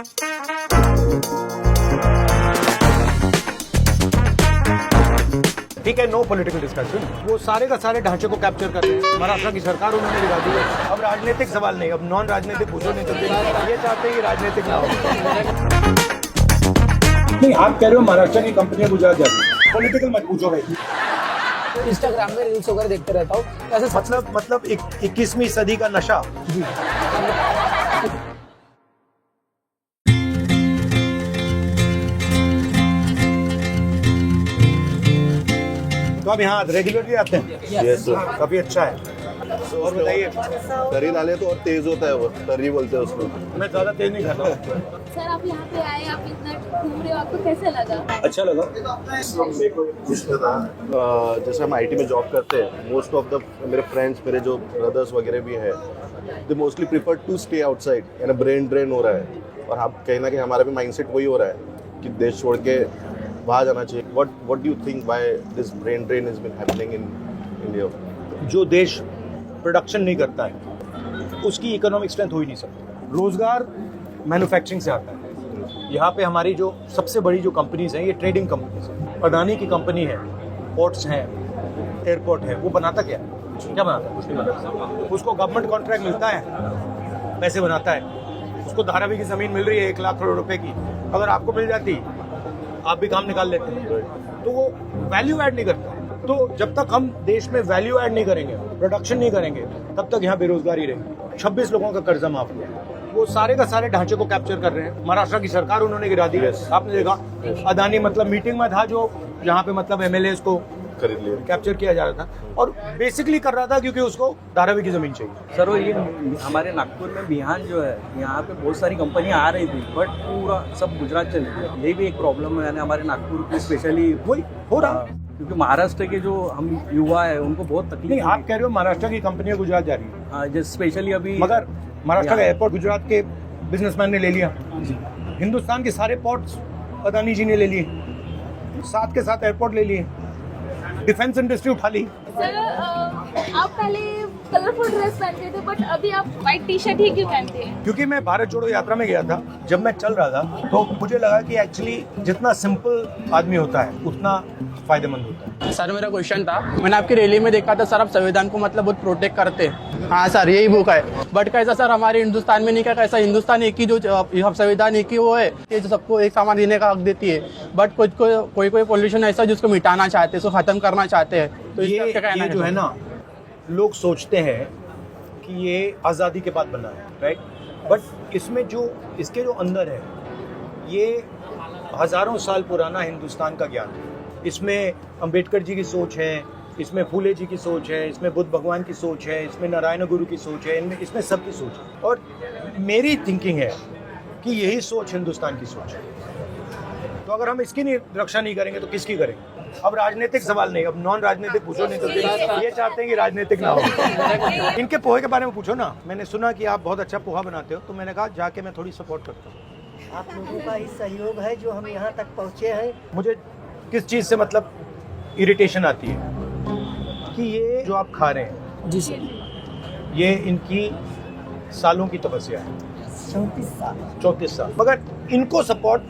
ठीक है, no political discussion, वो सारे का सारे ढांचे को कैप्चर कर रहे हैं। महाराष्ट्र की सरकार उन्होंने गिरा दी है। अब राजनीतिक सवाल नहीं, अब नॉन राजनीतिक पूछो, नहीं तो ये चाहते हैं कि राजनीतिक ना हो। नहीं, आप कह रहे हो महाराष्ट्र की कंपनियां गुजरात जाती, पॉलिटिकल मत पूछो भाई। इंस्टाग्राम में रील्स वगैरह देखते रहता हूँ ऐसे मतलब 21वीं सदी का नशा। तो आप यहाँ रेगुलरली आते हैं? Yes sir. काफी अच्छा है। और बताइए। तरी डाले तो और तेज होता है, वो तरी बोलते हैं उसको। मैं ज्यादा तेज नहीं खाता हूँ। सर आप यहाँ पे आए, आप इतना घूम रहे हो, आपको कैसे लगा? अच्छा लगा। जैसे हम आईटी में जॉब करते हैं, मोस्ट ऑफ द मेरे फ्रेंड्स, मेरे जो ब्रदर्स वगैरह भी हैं, they mostly prefer to stay outside, यानी ब्रेन ड्रेन हो रहा है। और आप कहीं ना कहीं हमारा भी माइंडसेट वही हो रहा है कि देश छोड़ के बाहर जाना चाहिए। What do you think why this brain drain has been happening in India? जो देश प्रोडक्शन नहीं करता है उसकी इकोनॉमिक स्ट्रेंथ हो ही नहीं सकती। रोजगार मैन्युफैक्चरिंग से आता है। यहाँ पे हमारी जो सबसे बड़ी जो कंपनीज हैं, ये ट्रेडिंग कंपनीज हैं। अडानी की कंपनी है, पोर्ट्स हैं, एयरपोर्ट है, वो बनाता क्या बनाता है? कुछ नहीं बनाता। उसको गवर्नमेंट कॉन्ट्रैक्ट मिलता है, पैसे बनाता है। उसको धारावी की जमीन मिल रही है 1 लाख करोड़ रुपए की, अगर आपको मिल जाती आप भी काम निकाल लेते हैं। तो वो वैल्यू ऐड नहीं करता। तो जब तक हम देश में वैल्यू ऐड नहीं करेंगे, प्रोडक्शन नहीं करेंगे, तब तक यहाँ बेरोजगारी रहेगी। 26 लोगों का कर्जा माफ हुआ, वो सारे का सारे ढांचे को कैप्चर कर रहे हैं। महाराष्ट्र की सरकार उन्होंने गिरा दी है। आपने देखा अदानी मतलब मीटिंग में था, जो यहाँ पे मतलब एमएलए को खरीद लिया, कैप्चर किया जा रहा था, और बेसिकली कर रहा था क्योंकि उसको धारावी की जमीन चाहिए। सर वो ये हमारे नागपुर में बिहान जो है, यहाँ पे बहुत सारी कंपनियां आ रही थी, बट पूरा सब गुजरात चले गए। ये भी एक प्रॉब्लम है, यानी हमारे नागपुर में स्पेशली वही हो रहा है। क्योंकि महाराष्ट्र के जो हम युवा है उनको बहुत तकलीफ। नहीं, आप कह रहे हो महाराष्ट्र की कंपनियां गुजरात जा रही है। हाँ, जैसे स्पेशली अभी, मगर महाराष्ट्र का एयरपोर्ट गुजरात के बिजनेसमैन ने ले लिया। हिंदुस्तान के सारे पोर्ट्स अदानी जी ने ले लिए, साथ के साथ एयरपोर्ट ले लिए, डिफेंस इंडस्ट्री उठा ली। सर आप पहले कलरफुल ड्रेस पहनते थे, बट अभी आप व्हाइट टी शर्ट ही क्यों पहनते हैं? क्योंकि मैं भारत जोड़ो यात्रा में गया था, जब मैं चल रहा था तो मुझे लगा कि एक्चुअली जितना सिंपल आदमी होता है उतना फायदेमंद होता है। सर मेरा क्वेश्चन था, मैंने आपकी रैली में देखा था सर, आप संविधान को मतलब बहुत प्रोटेक्ट करते हैं। हाँ सर, यही बुक है, बट कैसा सर हमारे हिंदुस्तान में नहीं क्या, कैसा हिंदुस्तान एक ही जो संविधान एक ही वो है, ये जो सबको एक सामान देने का हक देती है, बट कोई पॉल्यूशन ऐसा जिसको मिटाना चाहते हैं, उसको खत्म करना चाहते हैं। तो ये जो है ना, लोग सोचते हैं कि ये आज़ादी के बाद बना है, राइट, बट इसमें जो इसके जो अंदर है, ये हजारों साल पुराना हिंदुस्तान का ज्ञान है। इसमें अंबेडकर जी की सोच है, इसमें फूले जी की सोच है, इसमें बुद्ध भगवान की सोच है, इसमें नारायण गुरु की सोच है, इसमें सबकी सोच है। और मेरी थिंकिंग है कि यही सोच हिंदुस्तान की सोच है। तो अगर हम इसकी रक्षा नहीं करेंगे तो किसकी करेंगे? अब राजनीतिक सवाल नहीं, अब नॉन राजनीतिक पूछो, नहीं तो ये चाहते हैं कि राजनीतिक ना हो। इनके पोहे के बारे में पूछो ना। मैंने सुना कि आप बहुत अच्छा पोहा बनाते हो, तो मैंने कहा जाके मैं थोड़ी सपोर्ट करता हूँ। आप लोगों का ही सहयोग है जो हम यहाँ तक पहुँचे हैं। मुझे किस चीज़ से मतलब इरिटेशन आती है कि ये जो आप खा रहे हैं, जी सर, ये इनकी सालों की तपस्या है, 34 साल, मगर इनको सपोर्ट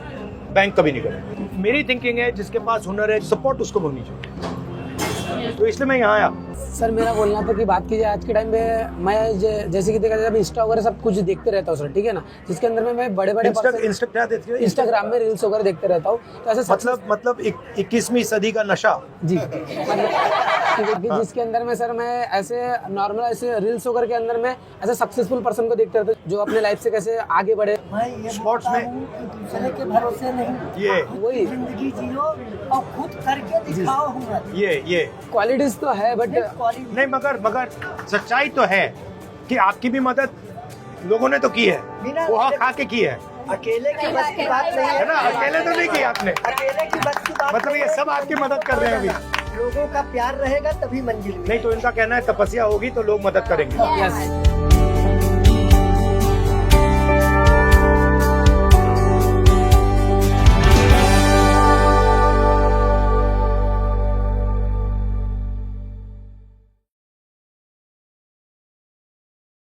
बैंक कभी नहीं करे। मेरी थिंकिंग है जिसके पास हुनर है, सपोर्ट उसको होनी चाहिए। तो इसलिए मैं यहाँ आया। सर मेरा बोलना था कि बात की जाए आज के टाइम में, मैं जैसे कि देखा जाए इंस्टा वगैरह सब कुछ देखते रहता हूँ सर, ठीक है ना, जिसके अंदर में मैं बड़े इंस्टाग्राम में रील्स वगैरह देखते रहता हूँ। तो ऐसे मतलब 21वीं सदी का नशा जी। मतलब जिसके अंदर में सर मैं ऐसे नॉर्मल ऐसे रील्स वगैरह के अंदर में ऐसे सक्सेसफुल पर्सन को देखते रहता हूँ, जो अपने लाइफ से कैसे आगे बढ़े। स्पोर्ट्स में दूसरे के भरोसे नहीं, ये वही जिंदगी जियो और खुद करके दिखाओ। ये क्वालिटीज तो है, बट नहीं, मगर सच्चाई तो है कि आपकी भी मदद लोगों ने तो की है, पोहा खा के की है। अकेले की बस की बात नहीं है ना, अकेले तो नहीं की आपने, अकेले की बस की बात मतलब ये सब आपकी मदद कर रहे हैं अभी। लोगों का प्यार रहेगा तभी मंजिल नहीं तो इनका कहना है तपस्या होगी तो लोग मदद करेंगे। यस